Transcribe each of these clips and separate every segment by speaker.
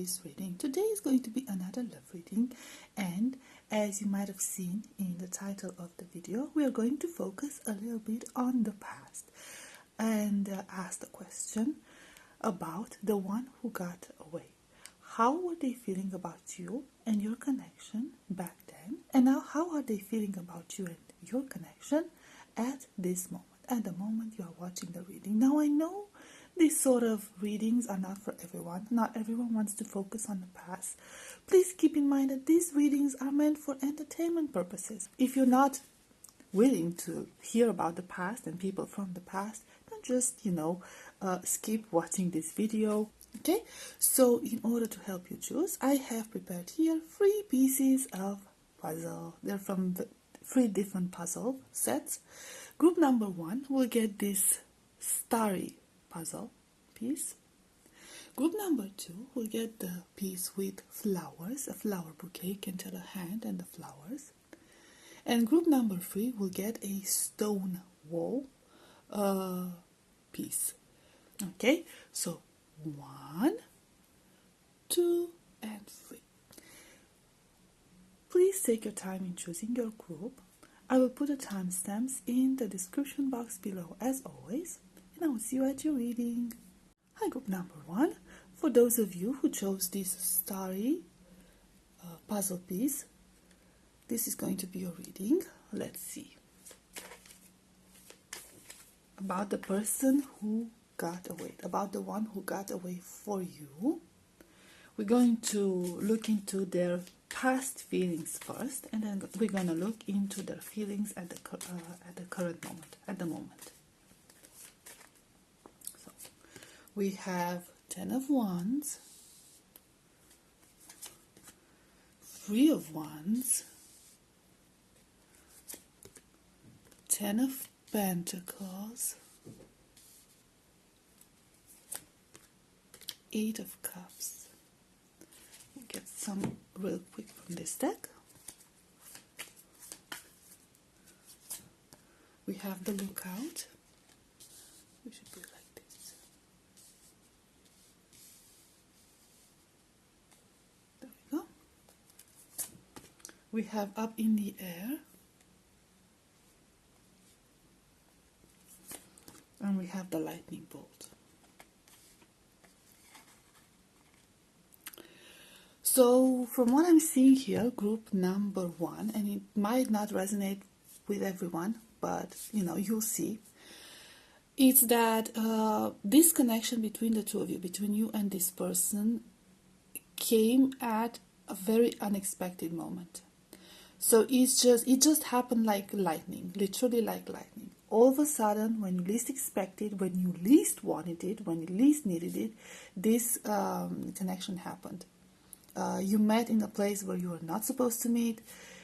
Speaker 1: this reading. Today is going to be another love reading, and as you might have seen in the title of the video, we are going to focus a little bit on the past and ask the question about the one who got away. How were they feeling about you and your connection back then? And now how are they feeling about you and your connection at this moment, at the moment you are watching the reading? Now I know these sort of readings are not for everyone. Not everyone wants to focus on the past. Please keep in mind that these readings are meant for entertainment purposes. If you're not willing to hear about the past and people from the past, then just, skip watching this video. Okay, so in order to help you choose, I have prepared here 3 pieces of puzzle. They're from the 3 different puzzle sets. Group number 1 will get this starry puzzle piece. Group number 2 will get the piece with flowers, a flower bouquet, can tell a hand and the flowers. And group number 3 will get a stone wall piece. Okay, so 1, 2, and 3. Please take your time in choosing your group. I will put the timestamps in the description box below as always, and I will see you at your reading. Hi, group number 1. For those of you who chose this starry puzzle piece, this is going to be your reading. Let's see. About the person who got away, about the one who got away for you. We're going to look into their past feelings first, and then we're going to look into their feelings at the current moment, at the moment. So we have 10 of Wands, 3 of Wands, 10 of Pentacles, 8 of Cups. We'll get some real quick from this deck. We have the Lookout. We should be like this. There we go. We have Up in the Air. And we have the Lightning Bolt. So from what I'm seeing here, group number 1, and it might not resonate with everyone, but you'll see, it's that this connection between the two of you, between you and this person, came at a very unexpected moment. So it just happened like lightning, literally like lightning. All of a sudden, when you least expected, when you least wanted it, when you least needed it, this connection happened. You met in a place where you were not supposed to meet.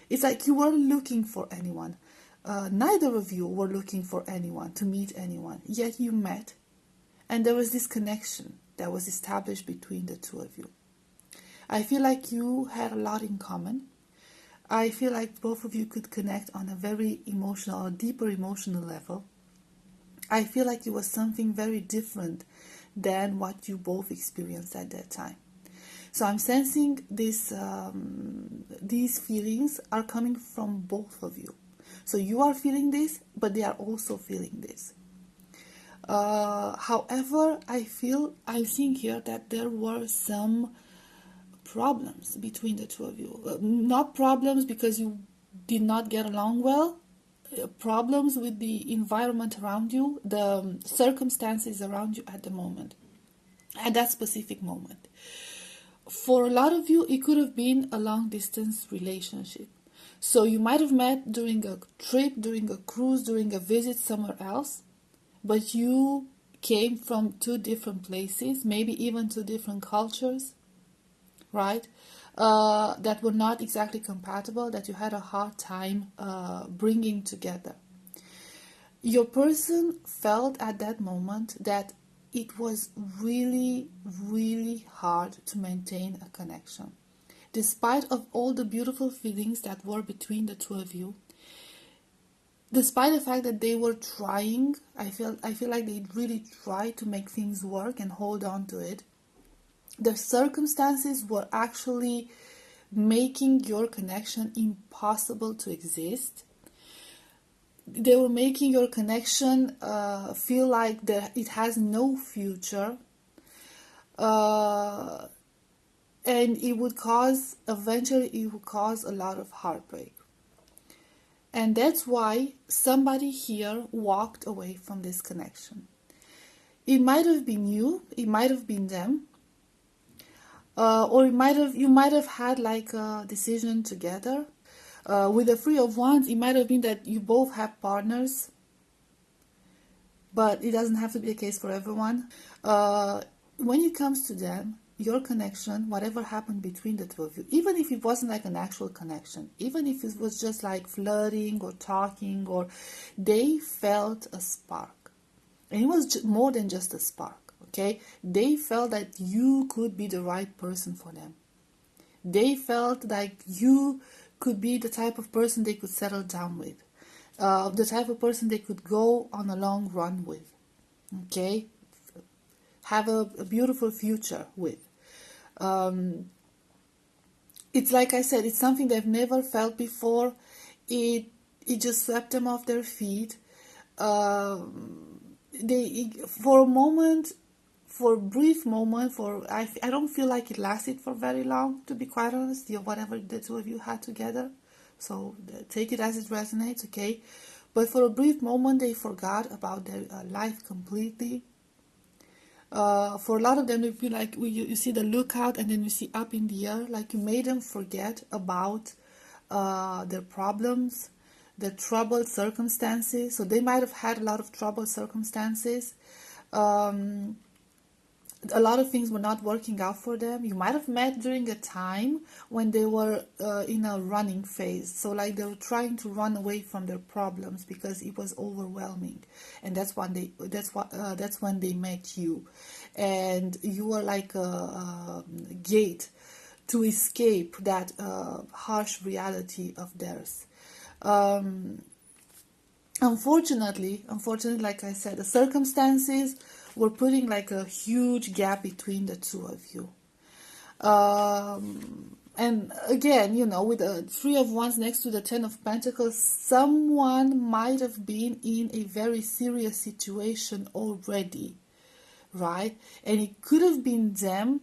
Speaker 1: It's like you weren't looking for anyone. Neither of you were looking for anyone, to meet anyone. Yet you met. And there was this connection that was established between the two of you. I feel like you had a lot in common. I feel like both of you could connect on a very emotional, or deeper emotional level. I feel like it was something very different than what you both experienced at that time. So I'm sensing this, these feelings are coming from both of you. So you are feeling this, but they are also feeling this. However, I'm seeing here that there were some problems between the two of you. Not problems because you did not get along well. Problems with the environment around you, the circumstances around you at the moment, at that specific moment. For a lot of you, it could have been a long-distance relationship. So you might have met during a trip, during a cruise, during a visit somewhere else, but you came from 2 different places, maybe even 2 different cultures, right? That were not exactly compatible, that you had a hard time bringing together. Your person felt at that moment that it was really, really hard to maintain a connection. Despite of all the beautiful feelings that were between the two of you, despite the fact that they were trying, I feel like they really tried to make things work and hold on to it. The circumstances were actually making your connection impossible to exist. They were making your connection feel like it has no future. And eventually it would cause a lot of heartbreak. And that's why somebody here walked away from this connection. It might have been you, it might have been them, or you might have had like a decision together. With the Three of Wands, it might have been that you both have partners, but it doesn't have to be the case for everyone. When it comes to them, your connection, whatever happened between the two of you, even if it wasn't like an actual connection, even if it was just like flirting or talking, or they felt a spark. And it was more than just a spark, okay? They felt that you could be the right person for them. They felt like you could be the type of person they could settle down with, the type of person they could go on a long run with, okay? Have a beautiful future with. It's like I said, it's something they've never felt before. It just swept them off their feet. They, for a moment, for a brief moment, I don't feel like it lasted for very long, to be quite honest, whatever the two of you had together. So take it as it resonates, okay? But for a brief moment, they forgot about their life completely. For a lot of them, they feel like you see the lookout and then you see up in the air, like you made them forget about their problems, their troubled circumstances. So they might have had a lot of troubled circumstances. A lot of things were not working out for them. You might have met during a time when they were in a running phase. So like they were trying to run away from their problems because it was overwhelming. And that's when they met you. And you were like a gate to escape that harsh reality of theirs. Unfortunately, like I said, the circumstances were putting like a huge gap between the two of you. And again, with the Three of Wands next to the Ten of Pentacles, someone might have been in a very serious situation already, right? And it could have been them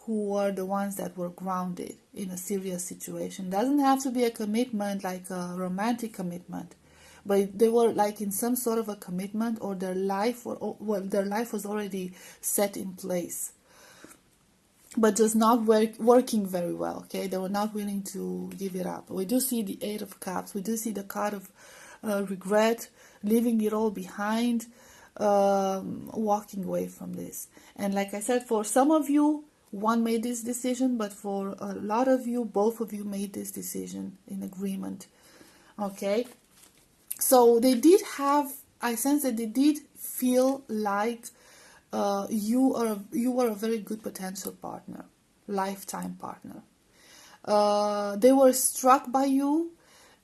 Speaker 1: who were the ones that were grounded in a serious situation. Doesn't have to be a commitment, like a romantic commitment, but they were like in some sort of a commitment, or their life was already set in place, but just not working very well, okay? They were not willing to give it up. We do see the Eight of Cups. We do see the card of regret, leaving it all behind, walking away from this. And like I said, for some of you, one made this decision, but for a lot of you, both of you made this decision in agreement, okay? So they did have, I sense that they did feel like you were a very good potential partner, lifetime partner. They were struck by you.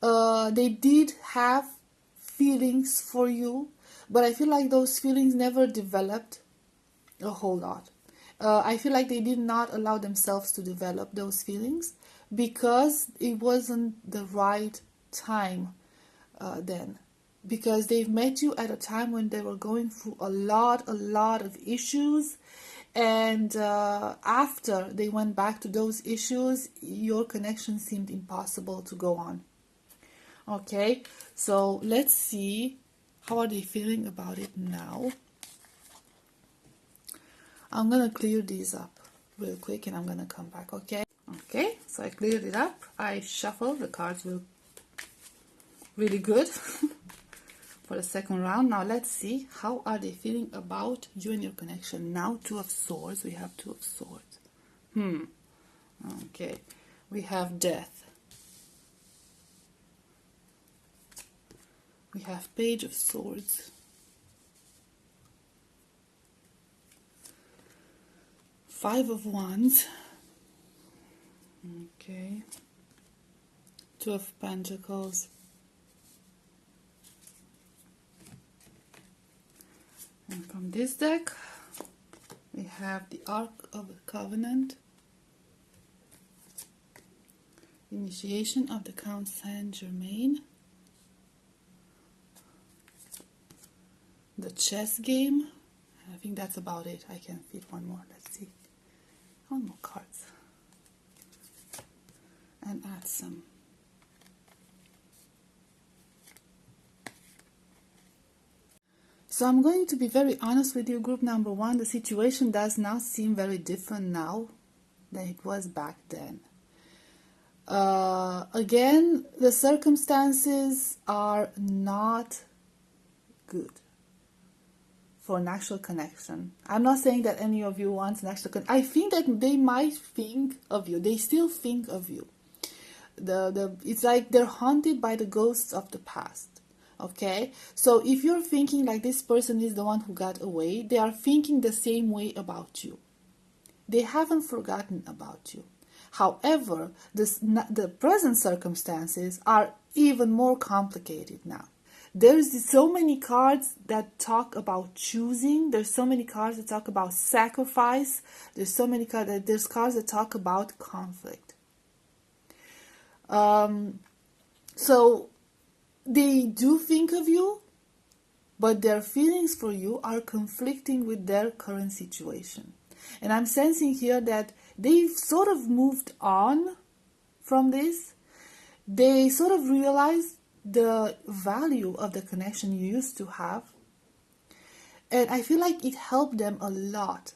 Speaker 1: They did have feelings for you, but I feel like those feelings never developed a whole lot. I feel like they did not allow themselves to develop those feelings because it wasn't the right time then. Because they've met you at a time when they were going through a lot of issues, and after they went back to those issues, your connection seemed impossible to go on. Okay, so let's see, how are they feeling about it now? I'm gonna clear these up real quick and I'm gonna come back, okay? Okay, so I cleared it up. I shuffled the cards really good for the second round. Now let's see, how are they feeling about you and your connection now? Two of Swords. We have Two of Swords. Okay, we have Death. We have Page of Swords. Five of Wands. Okay. Two of Pentacles. And from this deck, we have the Ark of the Covenant, initiation of the Count Saint Germain, the chess game. I think that's about it. I can fit one more. Let's see. One more cards. And add some. So I'm going to be very honest with you, group number one. The situation does not seem very different now than it was back then. Again, the circumstances are not good for an actual connection. I'm not saying that any of you wants an actual connection. I think that they might think of you. They still think of you. It's like they're haunted by the ghosts of the past. Okay, so if you're thinking like this person is the one who got away, they are thinking the same way about you. They haven't forgotten about you. However, the present circumstances are even more complicated now. There's so many cards that talk about choosing. There's so many cards that talk about sacrifice. There's so many cards. There's cards that talk about conflict. So they do think of you, but their feelings for you are conflicting with their current situation. And I'm sensing here that they've sort of moved on from this. They sort of realized the value of the connection you used to have. And I feel like it helped them a lot.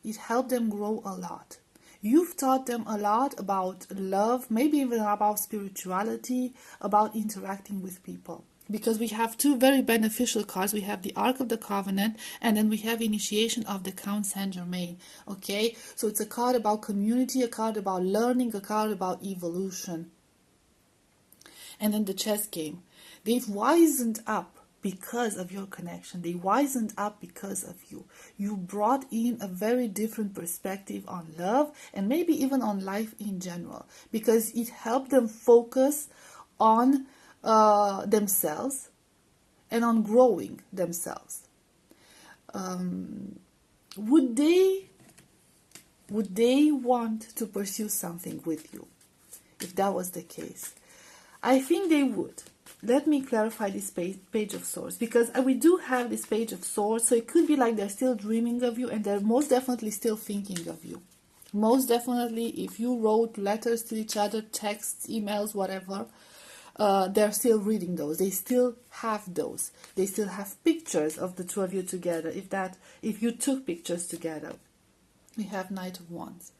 Speaker 1: It helped them grow a lot. You've taught them a lot about love, maybe even about spirituality, about interacting with people. Because we have two very beneficial cards. We have the Ark of the Covenant, and then we have initiation of the Count Saint Germain. Okay, so it's a card about community, a card about learning, a card about evolution. And then the chess game. They've wisened up because of your connection. They wisened up because of you. You brought in a very different perspective on love and maybe even on life in general, because it helped them focus on themselves and on growing themselves. Would they want to pursue something with you if that was the case? I think they would. Let me clarify this page of swords, because we do have this page of swords, so it could be like they're still dreaming of you and they're most definitely still thinking of you. Most definitely, if you wrote letters to each other, texts, emails, whatever, they're still reading those. They still have those. They still have pictures of the two of you together, if you took pictures together. We have Knight of Wands.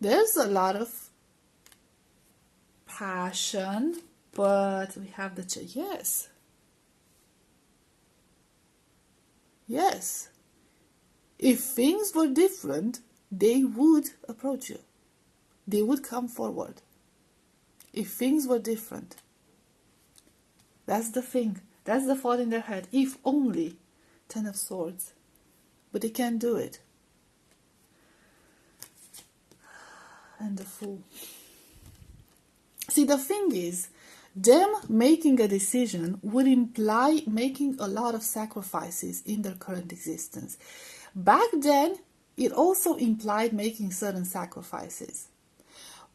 Speaker 1: There's a lot of passion, but we have the yes. If things were different, they would approach you. They would come forward. If things were different. That's the thing. That's the thought in their head. If only. Ten of Swords. But they can't do it. And the Fool. See, the thing is, them making a decision would imply making a lot of sacrifices in their current existence. Back then, it also implied making certain sacrifices.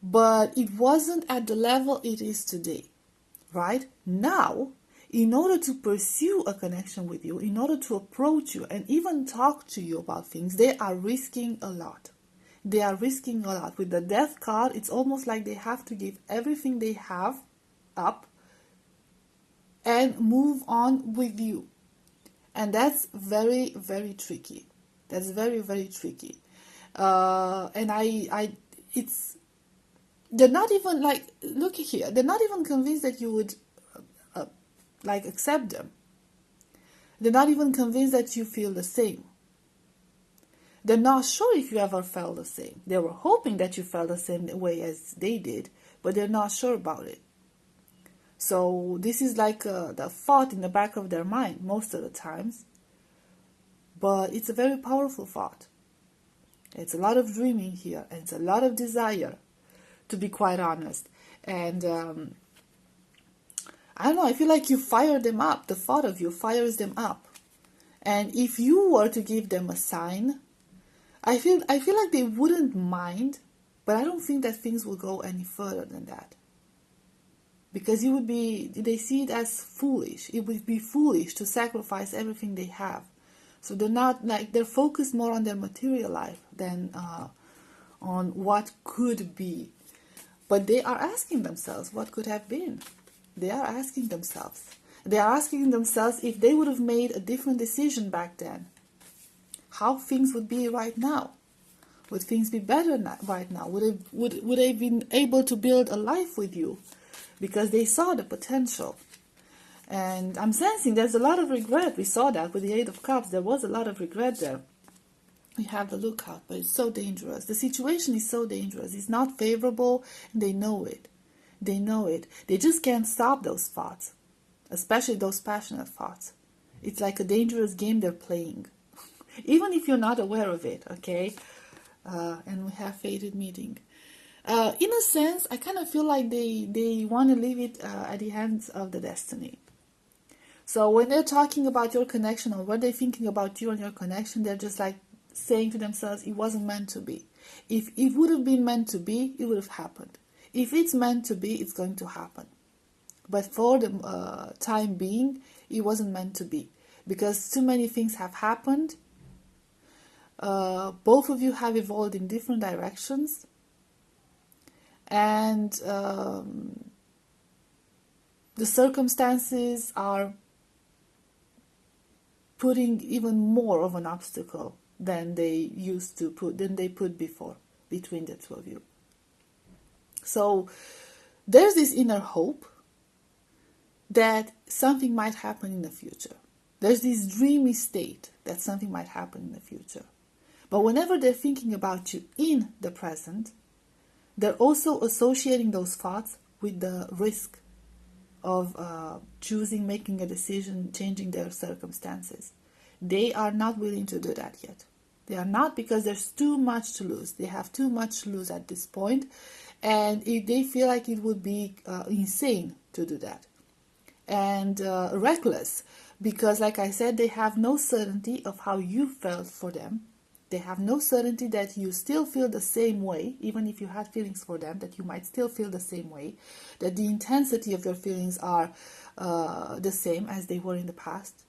Speaker 1: But it wasn't at the level it is today, right? Now, in order to pursue a connection with you, in order to approach you and even talk to you about things, they are risking a lot. They are risking a lot. With the Death card, it's almost like they have to give everything they have up and move on with you. And that's very, very tricky. That's very, very tricky. They're not even like, look here, they're not even convinced that you would accept them. They're not even convinced that you feel the same. They're not sure if you ever felt the same. They were hoping that you felt the same way as they did, but they're not sure about it. So this is like the thought in the back of their mind most of the times. But it's a very powerful thought. It's a lot of dreaming here, and it's a lot of desire, to be quite honest. And I don't know, I feel like you fire them up. The thought of you fires them up. And if you were to give them a sign, I feel like they wouldn't mind, but I don't think that things will go any further than that. Because they see it as foolish. It would be foolish to sacrifice everything they have. So they're focused more on their material life than on what could be. But they are asking themselves what could have been. They are asking themselves. They are asking themselves if they would have made a different decision back then, how things would be right now. Would things be better right now? Would they been able to build a life with you? Because they saw the potential. And I'm sensing there's a lot of regret. We saw that with the Eight of Cups. There was a lot of regret there. We have the Lookout, but it's so dangerous. The situation is so dangerous. It's not favorable, and they know it. They know it. They just can't stop those thoughts, especially those passionate thoughts. It's like a dangerous game they're playing, even if you're not aware of it, okay? And we have fated meeting. In a sense, I kind of feel like they want to leave it at the hands of the destiny. So when they're talking about your connection, or what they're thinking about you and your connection, they're just like saying to themselves, it wasn't meant to be. If it would have been meant to be, it would have happened. If it's meant to be, it's going to happen. But for the time being, it wasn't meant to be. Because too many things have happened. Both of you have evolved in different directions. And the circumstances are putting even more of an obstacle than they put before between the two of you. So there's this inner hope that something might happen in the future. There's this dreamy state that something might happen in the future. But whenever they're thinking about you in the present, they're also associating those thoughts with the risk of making a decision, changing their circumstances. They are not willing to do that yet. They are not, because there's too much to lose. They have too much to lose at this point, and they feel like it would be insane to do that. And reckless, because like I said, they have no certainty of how you felt for them. They have no certainty that you still feel the same way, even if you had feelings for them, that you might still feel the same way, that the intensity of your feelings are the same as they were in the past,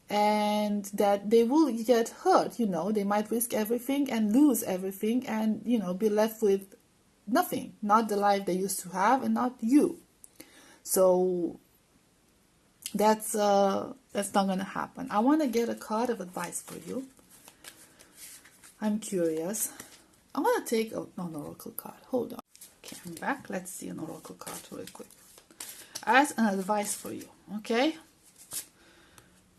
Speaker 1: and that they will get hurt. They might risk everything and lose everything and, be left with nothing, not the life they used to have and not you. So that's not going to happen. I want to get a card of advice for you. I'm curious. I want to take an oracle card. Hold on. Okay, I'm back. Let's see an oracle card really quick. As an advice for you, okay?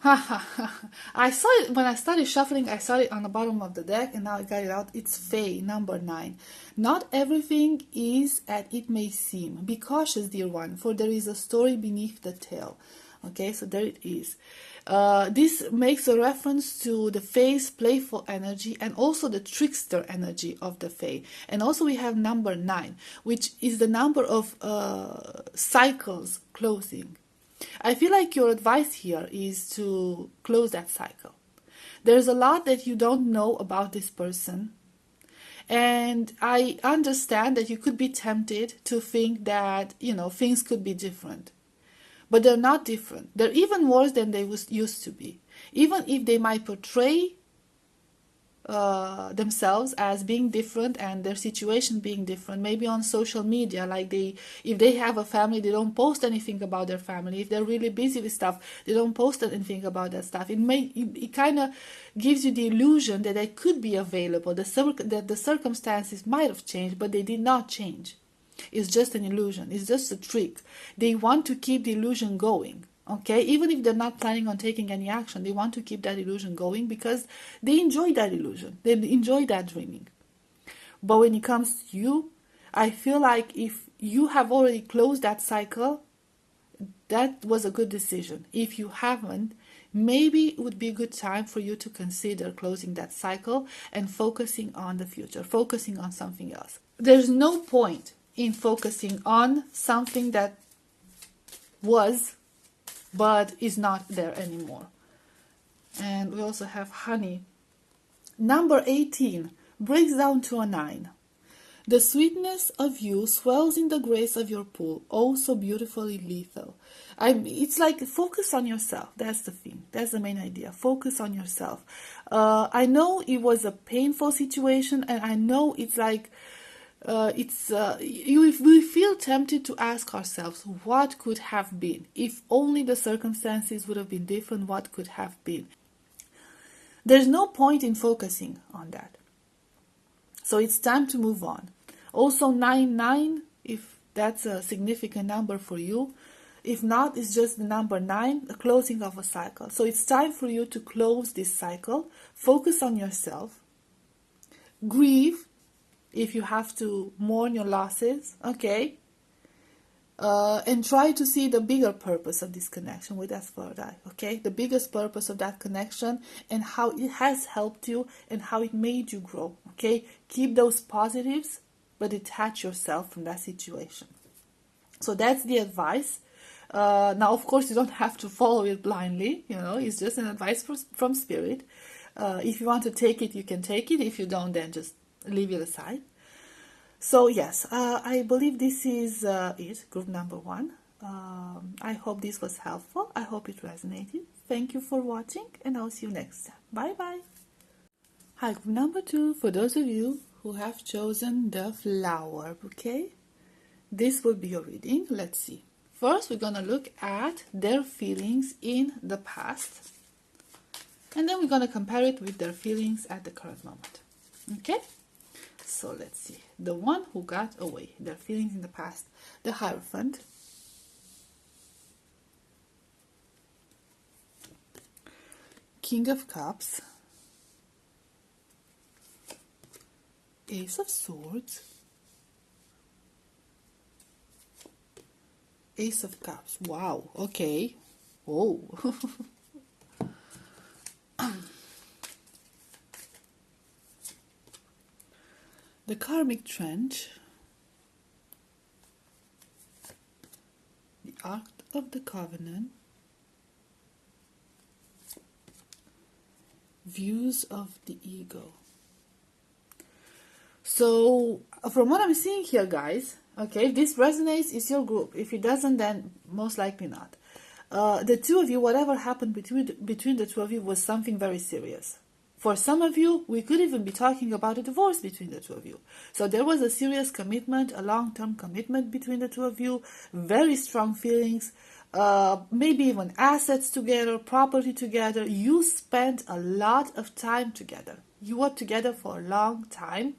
Speaker 1: I saw it when I started shuffling. I saw it on the bottom of the deck, and now I got it out. It's Fae, number 9. Not everything is as it may seem. Be cautious, dear one, for there is a story beneath the tale. Okay, so there it is. This makes a reference to the Fae's playful energy and also the trickster energy of the Fae. And also we have number 9, which is the number of cycles closing. I feel like your advice here is to close that cycle. There's a lot that you don't know about this person. And I understand that you could be tempted to think that, things could be different. But they're not different. They're even worse than they used to be. Even if they might portray themselves as being different and their situation being different, maybe on social media, like if they have a family, they don't post anything about their family. If they're really busy with stuff, they don't post anything about that stuff. It kind of gives you the illusion that they could be available, that the circumstances might have changed, but they did not change. It's just an illusion. It's just a trick. They want to keep the illusion going. Okay, even if they're not planning on taking any action, they want to keep that illusion going because they enjoy that illusion. They enjoy that dreaming. But when it comes to you, I feel like if you have already closed that cycle, that was a good decision. If you haven't, maybe it would be a good time for you to consider closing that cycle and focusing on the future, focusing on something else. There's no point in focusing on something that was but is not there anymore. And we also have honey. Number 18 breaks down to a 9. The sweetness of you swells in the grace of your pool, oh so beautifully lethal. It's like focus on yourself. That's the thing. That's the main idea. Focus on yourself. I know it was a painful situation, and I know it's like we feel tempted to ask ourselves what could have been if only the circumstances would have been different. What could have been? There's no point in focusing on that. So it's time to move on. Also 9, if that's a significant number for you. If not, it's just the number 9, the closing of a cycle. So it's time for you to close this cycle. Focus on yourself. Grieve if you have to mourn your losses, okay? And try to see the bigger purpose of this connection with that third eye, okay? The biggest purpose of that connection and how it has helped you and how it made you grow, okay? Keep those positives, but detach yourself from that situation. So that's the advice. Now, of course, you don't have to follow it blindly, it's just an advice from Spirit. If you want to take it, you can take it. If you don't, then just leave it aside. So yes, I believe this is it, group number 1. I hope this was helpful. I hope it resonated. Thank you for watching, and I'll see you next time. Bye bye. Hi, group number 2, for those of you who have chosen the flower bouquet, this will be your reading. Let's see. First, we're going to look at their feelings in the past, and then we're going to compare it with their feelings at the current moment. Okay? So let's see. The one who got away, their feelings in the past, the Hierophant, King of Cups, Ace of Swords, Ace of Cups. Wow, okay. Whoa. The Karmic Trench, the Ark of the Covenant, Views of the Ego. So, from what I'm seeing here, guys, okay, if this resonates, it's your group. If it doesn't, then most likely not. The two of you, whatever happened between the two of you was something very serious. For some of you, we could even be talking about a divorce between the two of you. So there was a serious commitment, a long-term commitment between the two of you, very strong feelings, maybe even assets together, property together. You spent a lot of time together. You were together for a long time.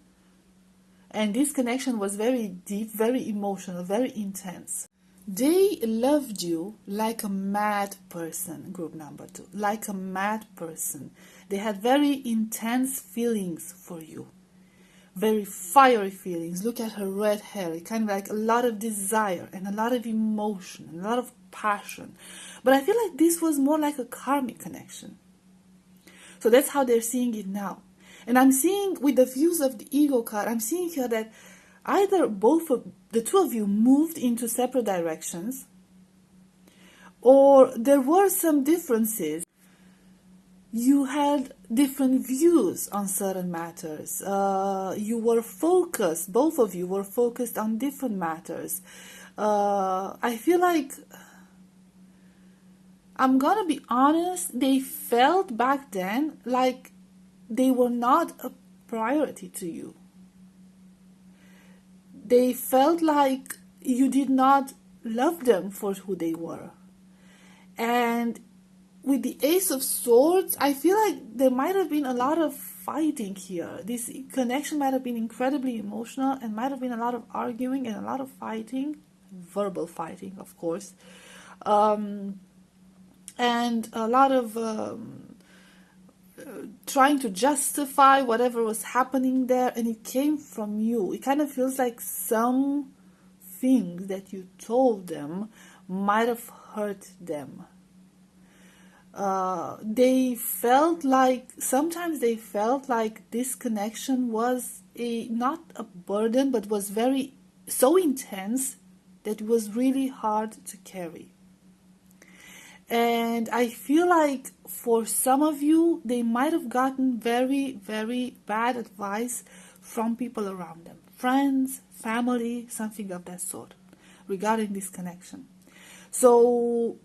Speaker 1: And this connection was very deep, very emotional, very intense. They loved you like a mad person, group number 2, like a mad person. They had very intense feelings for you, very fiery feelings. Look at her red hair, kind of like a lot of desire and a lot of emotion, and a lot of passion. But I feel like this was more like a karmic connection. So that's how they're seeing it now. And I'm seeing with the Views of the Ego card, I'm seeing here that either the two of you moved into separate directions, or there were some differences. You had different views on certain matters. You were focused, both of you were focused on different matters. I feel like, I'm gonna be honest, they felt back then like they were not a priority to you. They felt like you did not love them for who they were. And with the Ace of Swords, I feel like there might have been a lot of fighting here. This connection might have been incredibly emotional and might have been a lot of arguing and a lot of fighting, verbal fighting, of course, and a lot of trying to justify whatever was happening there, and it came from you. It kind of feels like some things that you told them might have hurt them. Sometimes they felt like this connection was not a burden, but was so intense that it was really hard to carry. And I feel like for some of you, they might have gotten very, very bad advice from people around them, friends, family, something of that sort, regarding this connection. So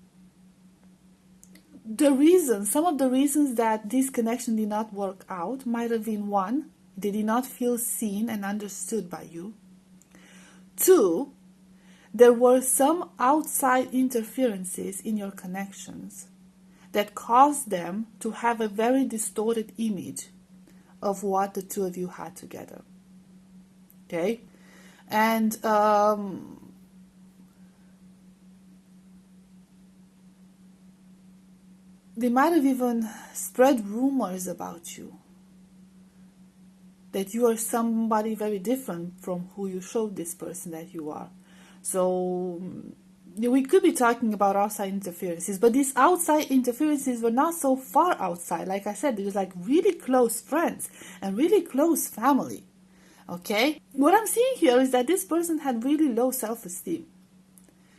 Speaker 1: some of the reasons that this connection did not work out might have been: one, they did not feel seen and understood by you. Two, there were some outside interferences in your connections that caused them to have a very distorted image of what the two of you had together. Okay? And they might have even spread rumors about you, that you are somebody very different from who you showed this person that you are. So we could be talking about outside interferences, but these outside interferences were not so far outside. Like I said, it was like really close friends and really close family. Okay? What I'm seeing here is that this person had really low self-esteem.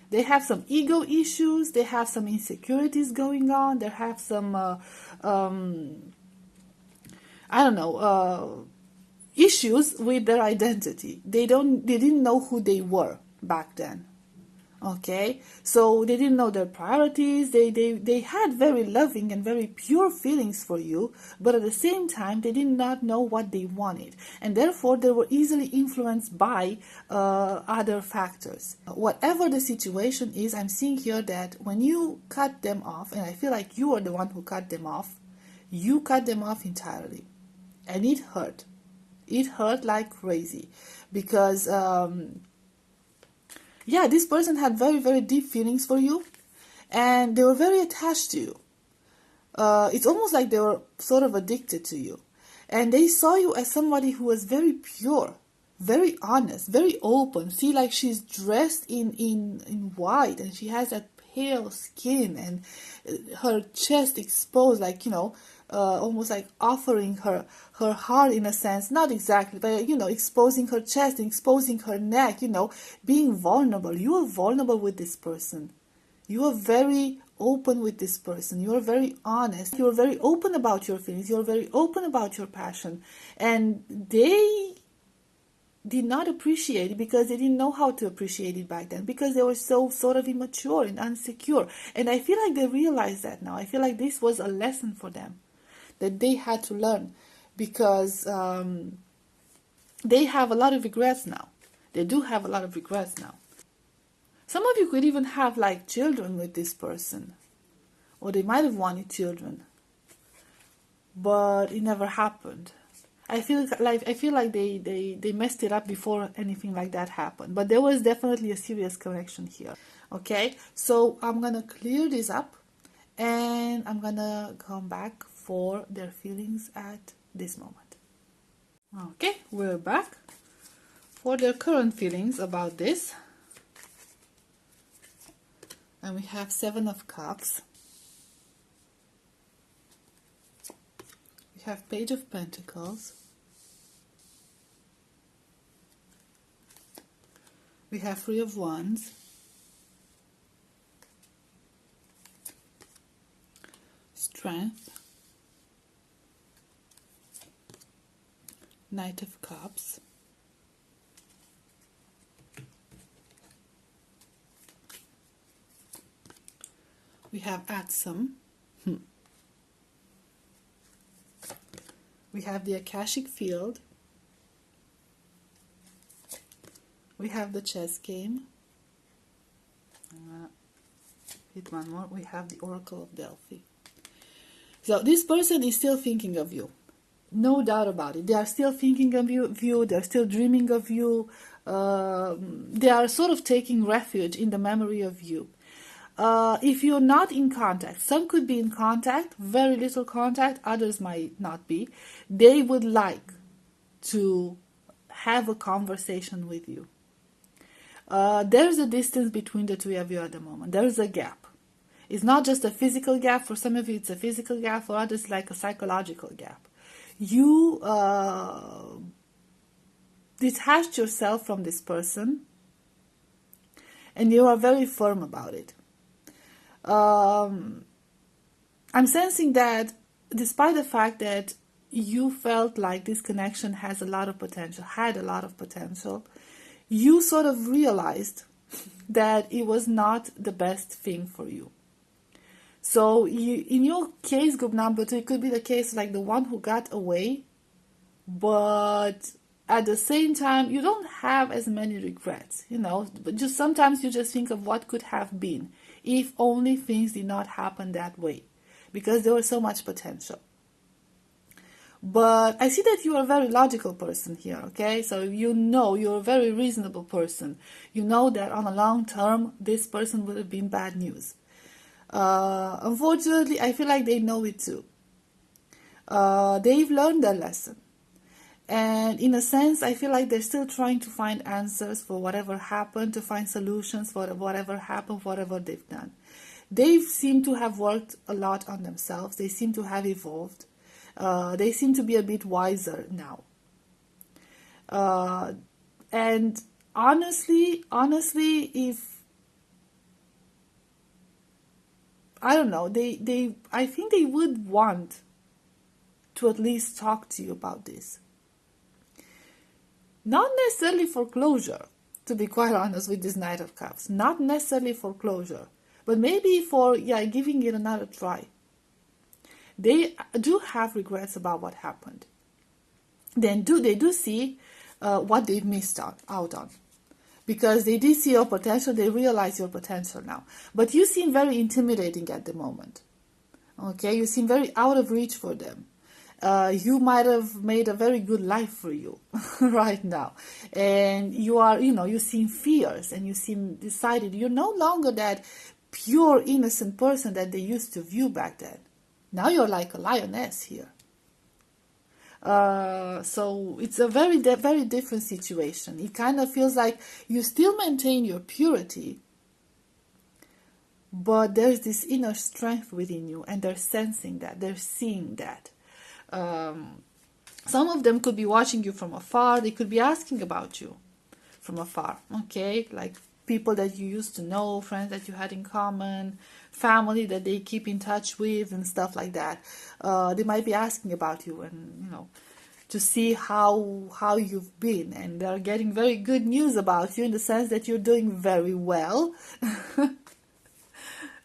Speaker 1: They have some ego issues, they have some insecurities going on, they have some, issues with their identity. They didn't know who they were back then. Okay, so they didn't know their priorities. They had very loving and very pure feelings for you, but at the same time they did not know what they wanted, and therefore they were easily influenced by other factors. Whatever the situation is, I'm seeing here that when you cut them off, and I feel like you are the one who cut them off, you cut them off entirely, and it hurt. It hurt like crazy, because this person had very, very deep feelings for you, and they were very attached to you. It's almost like they were sort of addicted to you. And they saw you as somebody who was very pure, very honest, very open. See, like she's dressed in white, and she has that pale skin, and her chest exposed, like, almost like offering her heart in a sense, not exactly, but exposing her chest, exposing her neck, being vulnerable. You are vulnerable with this person. You are very open with this person. You are very honest. You are very open about your feelings. You are very open about your passion. And they did not appreciate it because they didn't know how to appreciate it back then, because they were so sort of immature and insecure. And I feel like they realize that now. I feel like this was a lesson for them that they had to learn, because they have a lot of regrets now. They do have a lot of regrets now. Some of you could even have like children with this person, or they might have wanted children, but it never happened. I feel like they messed it up before anything like that happened, but there was definitely a serious connection here. Okay, so I'm gonna clear this up, and I'm gonna come back for their feelings at this moment. Okay, we're back for their current feelings about this. And we have 7 of Cups. We have Page of Pentacles. We have 3 of Wands. Strength. Knight of Cups. We have Atsum. We have the Akashic Field. We have the Chess Game. Hit one more. We have the Oracle of Delphi. So this person is still thinking of you. No doubt about it. They are still thinking of you. They're still dreaming of you. They are sort of taking refuge in the memory of you. If you're not in contact, some could be in contact, very little contact, others might not be. They would like to have a conversation with you. There's a distance between the two of you at the moment. There's a gap. It's not just a physical gap. For some of you, it's a physical gap. For others, like a psychological gap. You detached yourself from this person, and you are very firm about it. I'm sensing that despite the fact that you felt like this connection has a lot of potential, had a lot of potential, you sort of realized that it was not the best thing for you. So in your case group number 2, it could be the case like the one who got away, but at the same time, you don't have as many regrets, but just sometimes you just think of what could have been if only things did not happen that way, because there was so much potential. But I see that you are a very logical person here, okay? So you're a very reasonable person. You know that on a long term, this person would have been bad news. Unfortunately, I feel like they know it too. They've learned their lesson. And in a sense, I feel like they're still trying to find answers for whatever happened, to find solutions for whatever happened, whatever they've done. They seem to have worked a lot on themselves. They seem to have evolved. They seem to be a bit wiser now. And honestly, if I don't know, I think they would want to at least talk to you about this. Not necessarily for closure, to be quite honest with this Knight of Cups. Not necessarily for closure, but maybe for, giving it another try. They do have regrets about what happened. They do see what they've missed out on. Because they did see your potential, they realize your potential now. But you seem very intimidating at the moment. Okay, you seem very out of reach for them. You might have made a very good life for you right now. And you are, you seem fierce and you seem decided. You're no longer that pure, innocent person that they used to view back then. Now you're like a lioness here. So it's a very, very different situation. It kind of feels like you still maintain your purity, but there's this inner strength within you, and they're sensing that, they're seeing that. Some of them could be watching you from afar. They could be asking about you from afar, okay? Like people that you used to know, friends that you had in common, family that they keep in touch with and stuff like that. They might be asking about you and, to see how you've been. And they're getting very good news about you in the sense that you're doing very well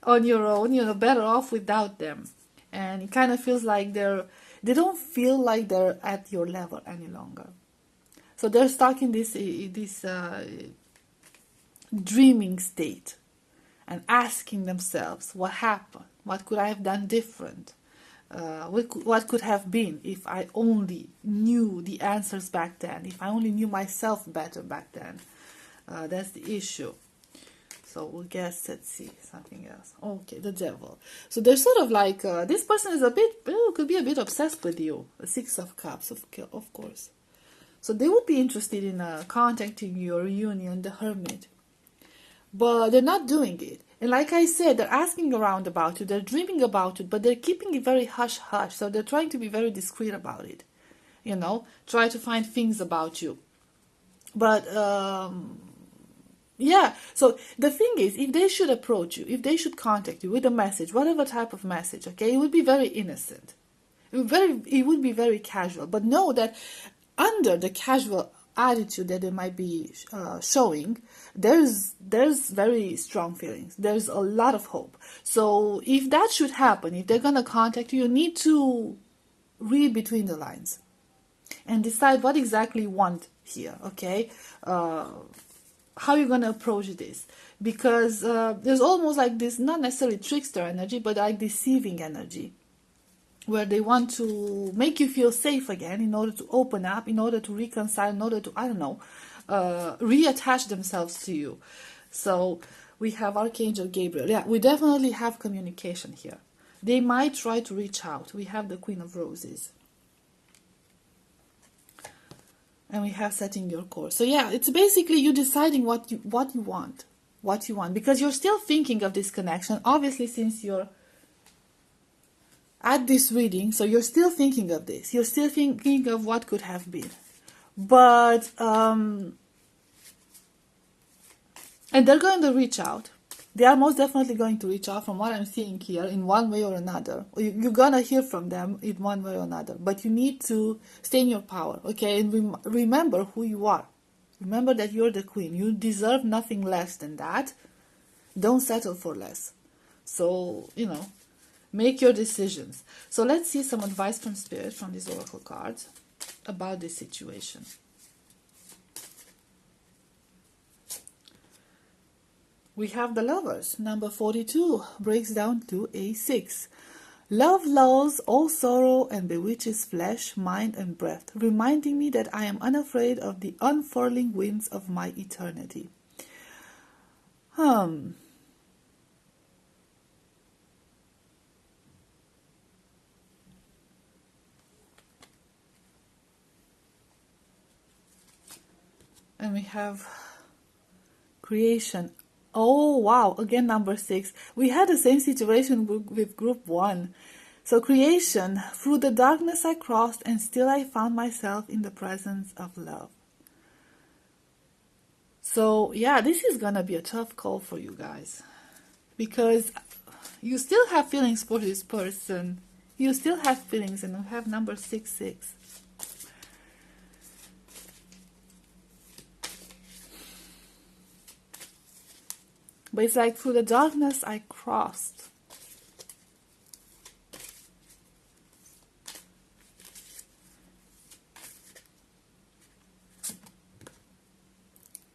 Speaker 1: on your own, better off without them. And it kind of feels like they don't feel like they're at your level any longer. So they're stuck in this dreaming state and asking themselves, what happened? What could I have done different? What could have been if I only knew the answers back then, if I only knew myself better back then? That's the issue. So we'll guess, let's see, something else. Okay, the Devil. So they're sort of like, this person is could be a bit obsessed with you. The Six of Cups, of course. So they would be interested in contacting you or reunion, the Hermit. But they're not doing it. And like I said, they're asking around about you, they're dreaming about you, but they're keeping it very hush-hush. So they're trying to be very discreet about it. Try to find things about you. But, so the thing is, if they should approach you, if they should contact you with a message, whatever type of message, okay, it would be very innocent. It would be very casual. But know that under the casual attitude that they might be showing, there's very strong feelings. There's a lot of hope. So if that should happen, if they're going to contact you, you need to read between the lines and decide what exactly you want here, okay? How you're going to approach this, because there's almost like this, not necessarily trickster energy, but like deceiving energy, where they want to make you feel safe again in order to open up, in order to reconcile, in order to, reattach themselves to you. So we have Archangel Gabriel. Yeah, we definitely have communication here. They might try to reach out. We have the Queen of Roses. And we have setting your course. So yeah, it's basically you deciding what you want, because you're still thinking of this connection. Obviously, since you're at this reading, so you're still thinking of this. You're still thinking of what could have been. But, and they're going to reach out. They are most definitely going to reach out from what I'm seeing here in one way or another. You're gonna hear from them in one way or another. But you need to stay in your power, okay? And remember who you are. Remember that you're the queen. You deserve nothing less than that. Don't settle for less. So, make your decisions. So let's see some advice from Spirit, from these oracle cards, about this situation. We have the Lovers. Number 42 breaks down to a 6. Love lulls all sorrow and bewitches flesh, mind, and breath, reminding me that I am unafraid of the unfurling winds of my eternity. And we have Creation. Oh, wow. Again, number 6. We had the same situation with group 1. So Creation. Through the darkness I crossed, and still I found myself in the presence of love. So, yeah, this is going to be a tough call for you guys. Because you still have feelings for this person. You still have feelings, and you have number 6. But it's like, through the darkness I crossed.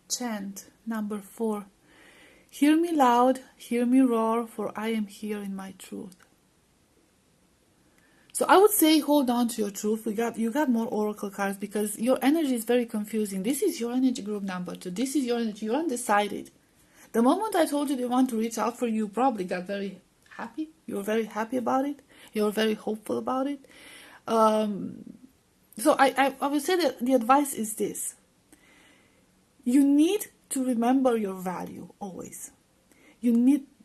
Speaker 1: Chant, number 4. Hear me loud, hear me roar, for I am here in my truth. So I would say hold on to your truth. You got more oracle cards because your energy is very confusing. This is your energy, group number 2. This is your energy. You're undecided. The moment I told you they want to reach out for you, probably got very happy. You were very happy about it. You were very hopeful about it. So I would say that the advice is this. You need to remember your value always. You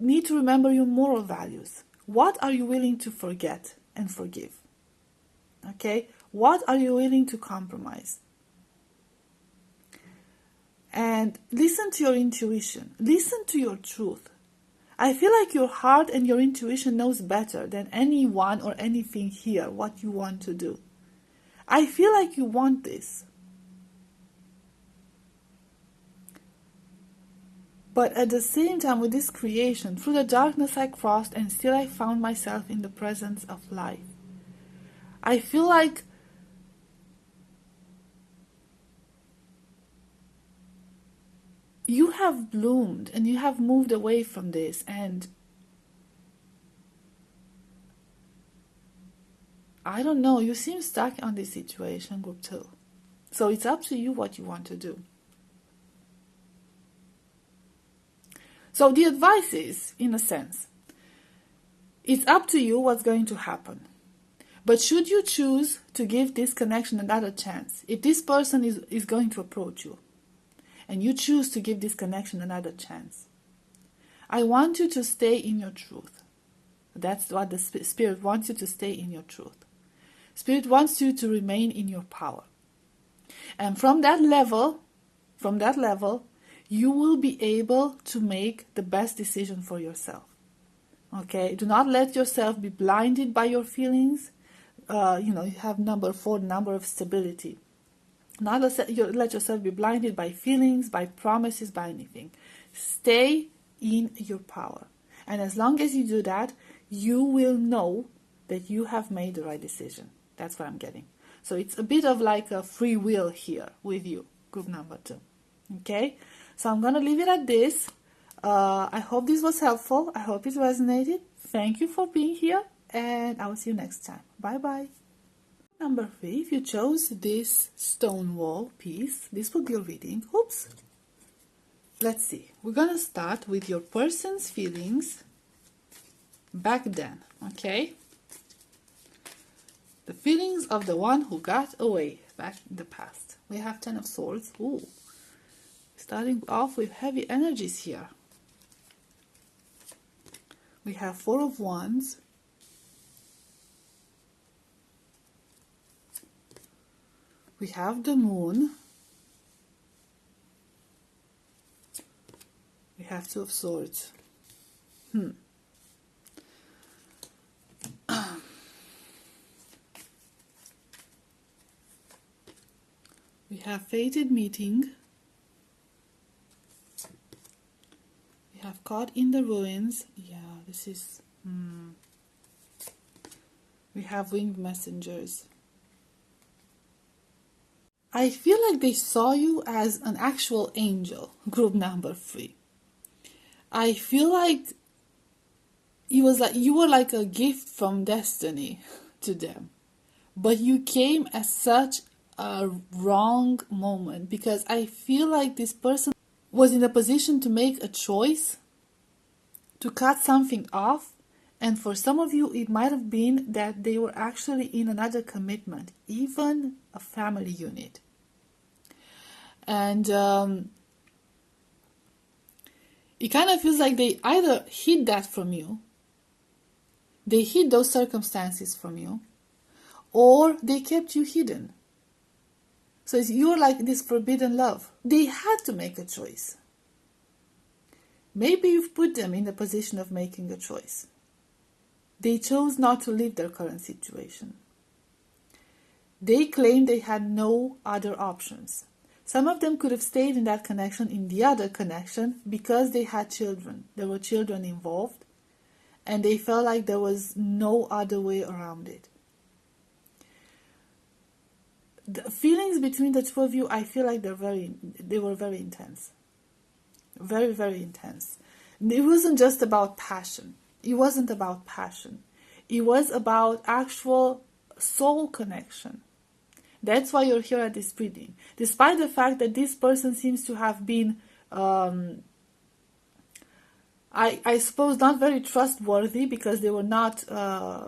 Speaker 1: need to remember your moral values. What are you willing to forget and forgive? Okay? What are you willing to compromise? And listen to your intuition. Listen to your truth. I feel like your heart and your intuition knows better than anyone or anything here what you want to do. I feel like you want this. But at the same time, with this creation, through the darkness I crossed, and still I found myself in the presence of life. I feel like you have bloomed and you have moved away from this, and I don't know, you seem stuck on this situation, group 2. So it's up to you what you want to do. So the advice is, in a sense, it's up to you what's going to happen. But should you choose to give this connection another chance, if this person is going to approach you, and you choose to give this connection another chance, I want you to stay in your truth. That's what the Spirit wants you to stay in your truth. Spirit wants you to remain in your power. And from that level, you will be able to make the best decision for yourself. Okay? Do not let yourself be blinded by your feelings. You have number 4, number of stability. Not let yourself be blinded by feelings, by promises, by anything. Stay in your power. And as long as you do that, you will know that you have made the right decision. That's what I'm getting. So it's a bit of like a free will here with you, group number 2. Okay? So I'm going to leave it at this. I hope this was helpful. I hope it resonated. Thank you for being here, and I will see you next time. Bye-bye. Number 3, if you chose this stone wall piece, this will be your reading. Oops. Let's see. We're going to start with your person's feelings back then, okay? The feelings of the one who got away back in the past. We have 10 of Swords. Ooh. Starting off with heavy energies here. We have 4 of Wands. We have the Moon. We have 2 of Swords. We have fated meeting. We have caught in the ruins. Yeah, this is... We have winged messengers. I feel like they saw you as an actual angel, group number 3. I feel like you were like a gift from destiny to them. But you came at such a wrong moment, because I feel like this person was in a position to make a choice, to cut something off, and for some of you it might have been that they were actually in another commitment, even a family unit. And it kind of feels like they either hid that from you, they hid those circumstances from you, or they kept you hidden. So you're like this forbidden love. They had to make a choice. Maybe you've put them in the position of making a choice. They chose not to leave their current situation. They claimed they had no other options. Some of them could have stayed in that connection, in the other connection, because they had children. There were children involved, and they felt like there was no other way around it. The feelings between the two of you, I feel like they were very intense. Very, very intense. It wasn't just about passion. It wasn't about passion. It was about actual soul connection. That's why you're here at this reading. Despite the fact that this person seems to have been, I suppose, not very trustworthy, because they were not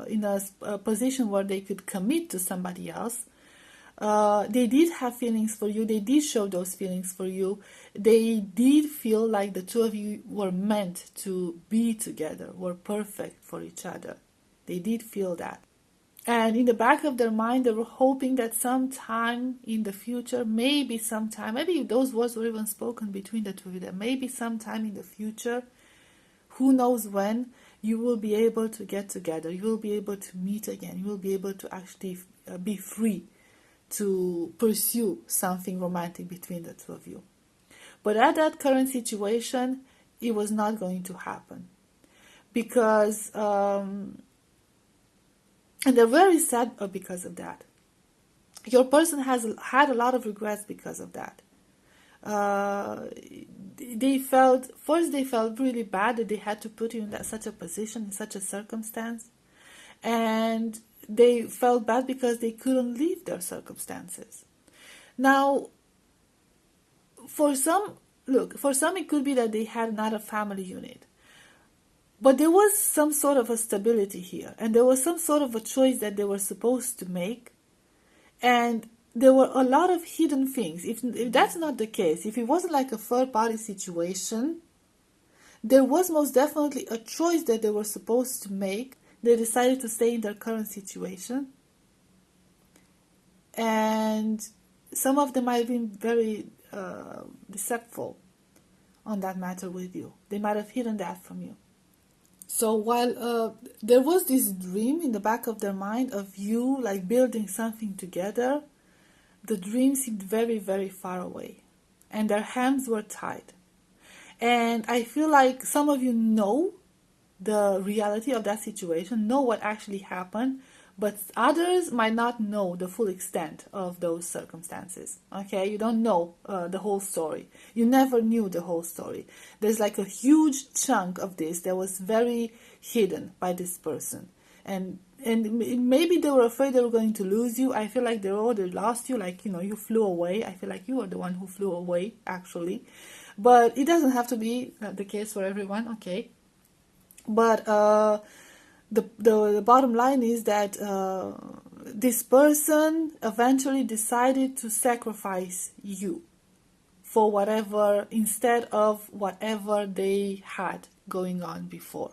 Speaker 1: in a position where they could commit to somebody else. They did have feelings for you. They did show those feelings for you. They did feel like the two of you were meant to be together, were perfect for each other. They did feel that. And in the back of their mind, they were hoping that sometime in the future, maybe those words were even spoken between the two of them, maybe sometime in the future, who knows when, you will be able to get together. You will be able to meet again. You will be able to actually be free to pursue something romantic between the two of you. But at that current situation, it was not going to happen. Because, and they're very sad because of that. Your person has had a lot of regrets because of that. They felt really bad that they had to put you in such a position, in such a circumstance. And they felt bad because they couldn't leave their circumstances. Now, for some it could be that they had not a family unit. But there was some sort of a stability here. And there was some sort of a choice that they were supposed to make. And there were a lot of hidden things. If that's not the case, if it wasn't like a third-party situation, there was most definitely a choice that they were supposed to make. They decided to stay in their current situation. And some of them might have been very deceitful on that matter with you. They might have hidden that from you. So while there was this dream in the back of their mind of you like building something together, the dream seemed very, very far away. And their hands were tied. And I feel like some of you know the reality of that situation, know what actually happened, but others might not know the full extent of those circumstances. Okay, you don't know the whole story. You never knew the whole story. There's like a huge chunk of this that was very hidden by this person, and maybe they were afraid they were going to lose you. I feel like they already lost you, like, you flew away. I feel like you are the one who flew away, actually. But it doesn't have to be the case for everyone, okay? But the bottom line is that this person eventually decided to sacrifice you for whatever, instead of whatever they had going on before.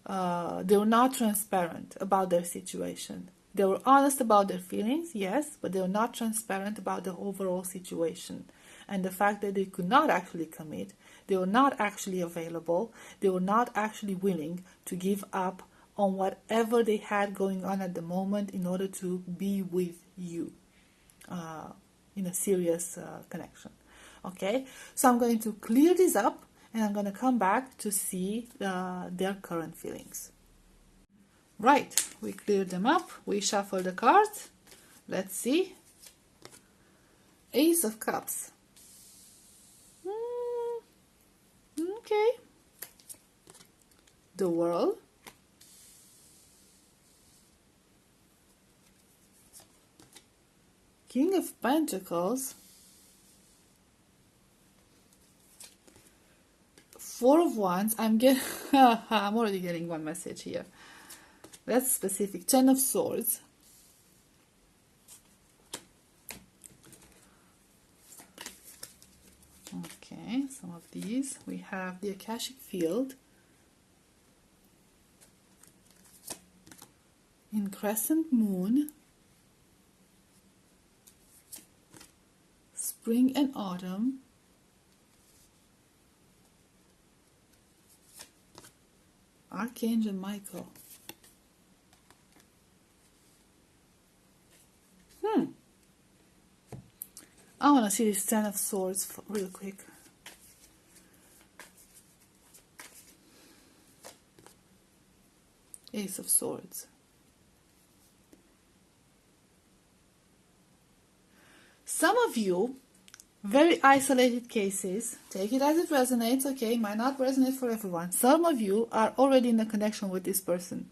Speaker 1: They were not transparent about their situation. They were honest about their feelings, yes, but they were not transparent about the overall situation. And the fact that they could not actually commit, They were not actually available. They were not actually willing to give up on whatever they had going on at the moment in order to be with you in a serious connection. Okay, so I'm going to clear this up and I'm going to come back to see their current feelings. Right, we cleared them up. We shuffle the cards. Let's see. Ace of Cups. Okay. The World. King of Pentacles. Four of Wands. I'm already getting one message here. That's specific. Ten of Swords. Okay, some of these. We have the Akashic Field. In Crescent Moon. Spring and Autumn. Archangel Michael. I want to see this Ten of Swords real quick. Ace of Swords. Some of you, very isolated cases, take it as it resonates, okay, might not resonate for everyone. Some of you are already in a connection with this person.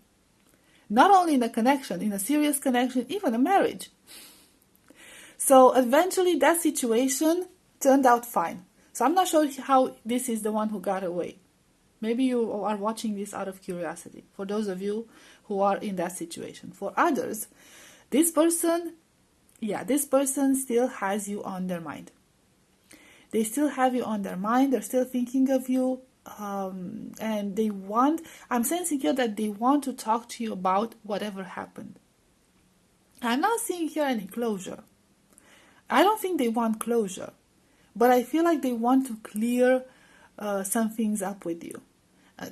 Speaker 1: Not only in a connection, in a serious connection, even a marriage. So eventually that situation turned out fine. So I'm not sure how this is the one who got away. Maybe you are watching this out of curiosity. For those of you who are in that situation. For others, this person still has you on their mind. They still have you on their mind. They're still thinking of you. And I'm sensing here that they want to talk to you about whatever happened. I'm not seeing here any closure. I don't think they want closure, but I feel like they want to clear some things up with you.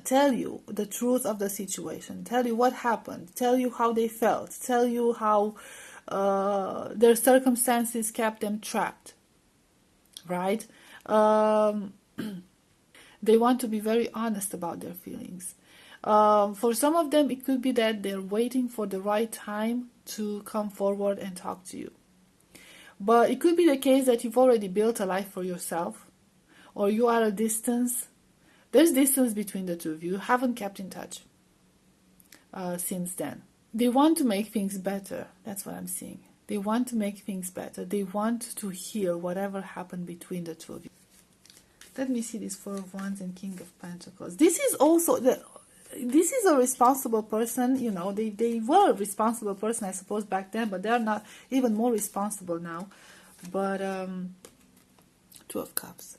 Speaker 1: Tell you the truth of the situation, tell you what happened, tell you how they felt, tell you how their circumstances kept them trapped, right? They want to be very honest about their feelings. For some of them, it could be that they're waiting for the right time to come forward and talk to you. But it could be the case that you've already built a life for yourself, or you are a distance. There's distance between the two of you. You haven't kept in touch since then. They want to make things better. That's what I'm seeing. They want to make things better. They want to heal whatever happened between the two of you. Let me see this Four of Wands and King of Pentacles. This is also this is a responsible person, you know, they were a responsible person, I suppose, back then, but they're not even more responsible now. But Two of Cups.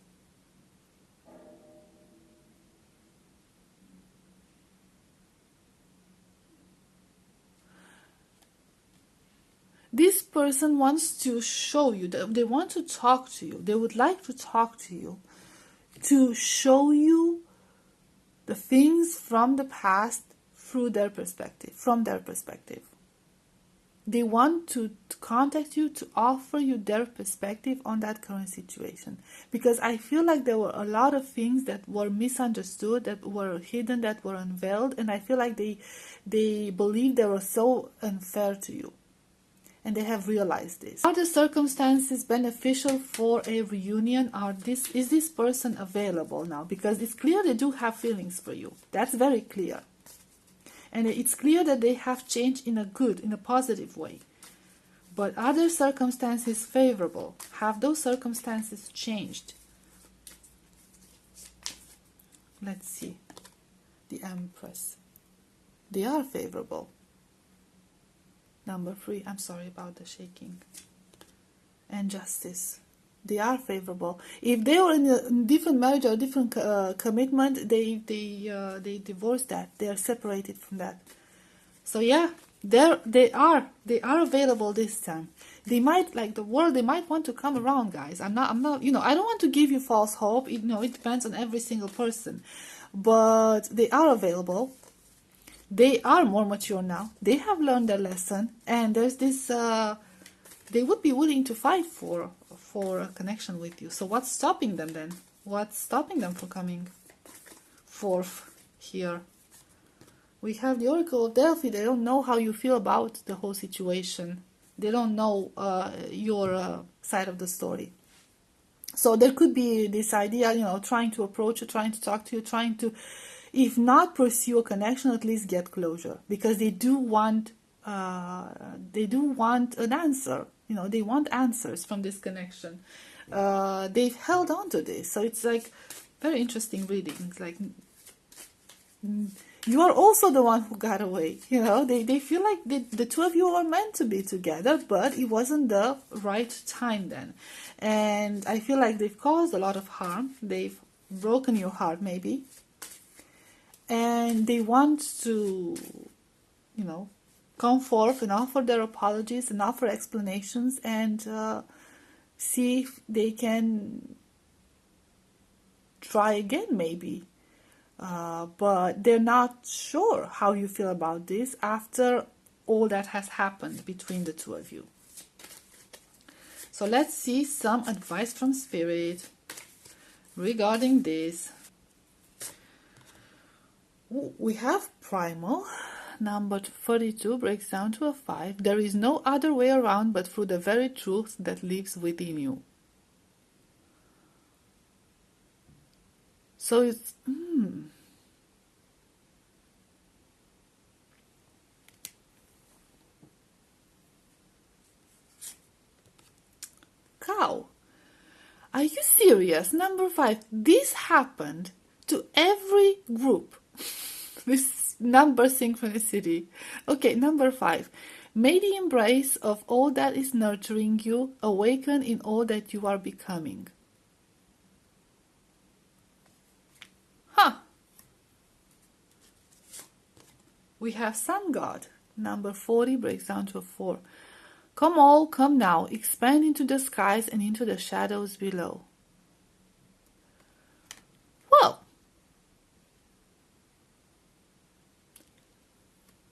Speaker 1: This person wants to show you, that they want to talk to you. They would like to talk to you, to show you the things from the past through their perspective, from their perspective. They want to contact you to offer you their perspective on that current situation. Because I feel like there were a lot of things that were misunderstood, that were hidden, that were unveiled, and I feel like they believe they were so unfair to you. And they have realized this. Are the circumstances beneficial for a reunion? Is this person available now? Because it's clear they do have feelings for you. That's very clear. And it's clear that they have changed in a positive way. But are the circumstances favorable? Have those circumstances changed? Let's see. The Empress. They are favorable. Number 3, I'm sorry about the shaking. And Justice. They are favorable. If they were in a different marriage or different commitment, they divorced that. They are separated from that. So yeah, They are available this time. They might, like the world, they might want to come around, guys. I'm not, I don't want to give you false hope. It depends on every single person. But they are available. They are more mature now. They have learned their lesson, and there's this they would be willing to fight for a connection with you. So what's stopping them then? What's stopping them from coming forth here? We have the Oracle of Delphi. They don't know how you feel about the whole situation. They don't know your side of the story. So there could be this idea, trying to approach you, trying to talk to you, trying to, if not pursue a connection, at least get closure. Because they do want an answer. They want answers from this connection. They've held on to this. So it's like very interesting reading. It's like, you are also the one who got away. They feel like the two of you were meant to be together, but it wasn't the right time then. And I feel like they've caused a lot of harm. They've broken your heart, maybe. And they want to, come forth and offer their apologies and offer explanations and see if they can try again, maybe. But they're not sure how you feel about this after all that has happened between the two of you. So let's see some advice from Spirit regarding this. We have Primal. Number 32 breaks down to a 5. There is no other way around but through the very truth that lives within you. So it's... Cow. Are you serious? Number 5. This happened to every group. This number synchronicity. Okay, number 5. May the embrace of all that is nurturing you awaken in all that you are becoming. We have Sun God. Number 40 breaks down to a 4. Come all, come now, expand into the skies and into the shadows below. Well,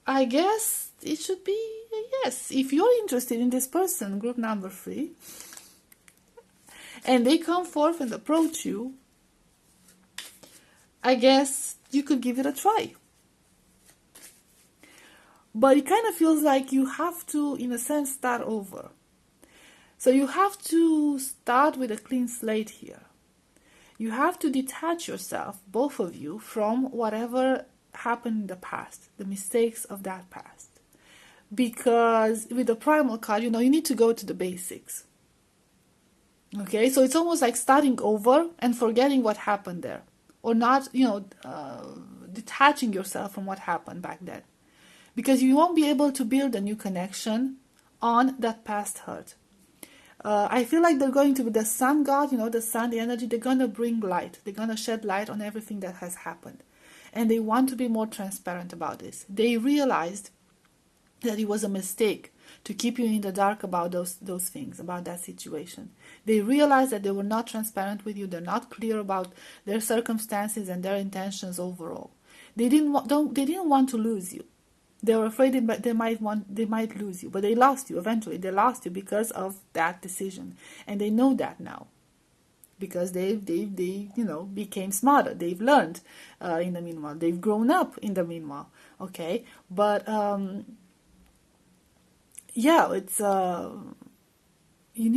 Speaker 1: I guess it should be a yes. If you're interested in this person, group number 3, and they come forth and approach you, I guess you could give it a try. But it kind of feels like you have to, in a sense, start over. So you have to start with a clean slate here. You have to detach yourself, both of you, from whatever happened in the past, the mistakes of that past. Because with the Primal card, you need to go to the basics. Okay, so it's almost like starting over and forgetting what happened there. Or not, detaching yourself from what happened back then. Because you won't be able to build a new connection on that past hurt. I feel like they're going to be the Sun God, the sun, the energy, they're going to bring light. They're going to shed light on everything that has happened. And they want to be more transparent about this. They realized that it was a mistake to keep you in the dark about those things, about that situation. They realized that they were not transparent with you. They're not clear about their circumstances and their intentions overall. They didn't want to lose you. They were afraid they might lose you, but they lost you eventually. They lost you because of that decision, and they know that now, because they became smarter. They've learned in the meanwhile. They've grown up in the meanwhile. Okay, but it's you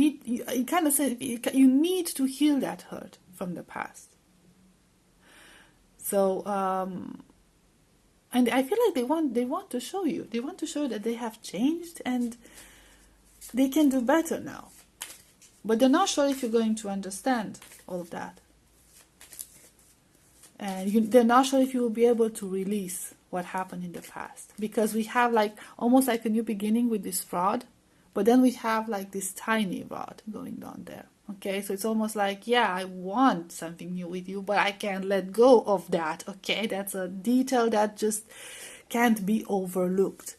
Speaker 1: need to heal that hurt from the past. So. And I feel like they want to show you. They want to show you that they have changed and they can do better now. But they're not sure if you're going to understand all of that. And they're not sure if you will be able to release what happened in the past. Because we have almost like a new beginning with this rod. But then we have this tiny rod going on there. Okay, so it's almost like, I want something new with you, but I can't let go of that. Okay, that's a detail that just can't be overlooked.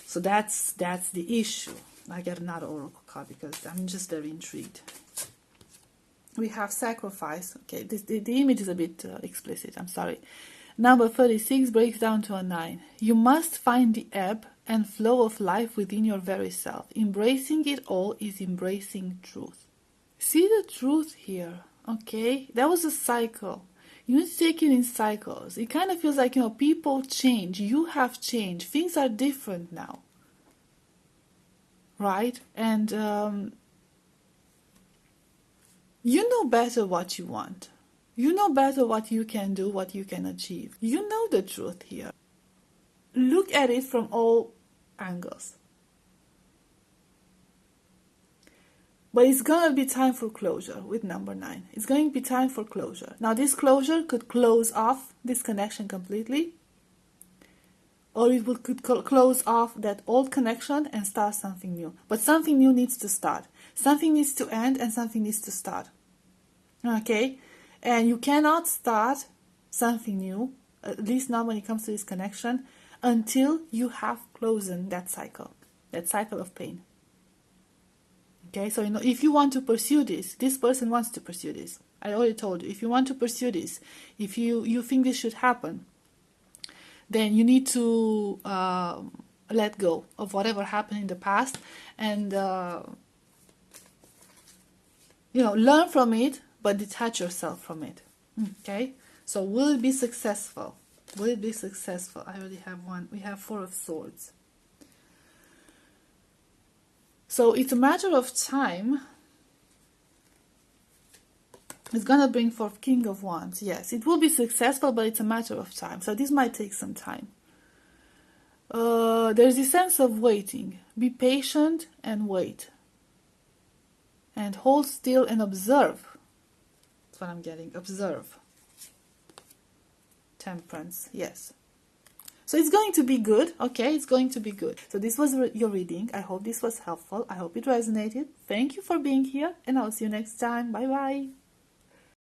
Speaker 1: So that's the issue. I get another oracle card because I'm just very intrigued. We have sacrifice. Okay, the image is a bit explicit. I'm sorry. Number 36 breaks down to a 9. You must find the ebb and flow of life within your very self. Embracing it all is embracing truth. See the truth here, okay? That was a cycle. You need to take it in cycles. It kind of feels like, people change. You have changed. Things are different now. Right? And you know better what you want. You know better what you can do, what you can achieve. You know the truth here. Look at it from all angles. But it's going to be time for closure with number 9. It's going to be time for closure. Now, this closure could close off this connection completely, or it could close off that old connection and start something new. But something new needs to start. Something needs to end and something needs to start. Okay? And you cannot start something new, at least not when it comes to this connection, until you have closed that cycle of pain. Okay, so if you want to pursue this person wants to pursue this. I already told you, if you want to pursue this, if you think this should happen, then you need to let go of whatever happened in the past and learn from it, but detach yourself from it. Okay, so will it be successful? Will it be successful? I already have one. We have 4 of Swords. So it's a matter of time. It's going to bring forth King of Wands. Yes, it will be successful, but it's a matter of time. So this might take some time. There's a sense of waiting. Be patient and wait. And hold still and observe. That's what I'm getting. Observe. Temperance. Yes. So it's going to be good, okay? It's going to be good. So this was your reading. I hope this was helpful. I hope it resonated. Thank you for being here, and I'll see you next time. Bye-bye.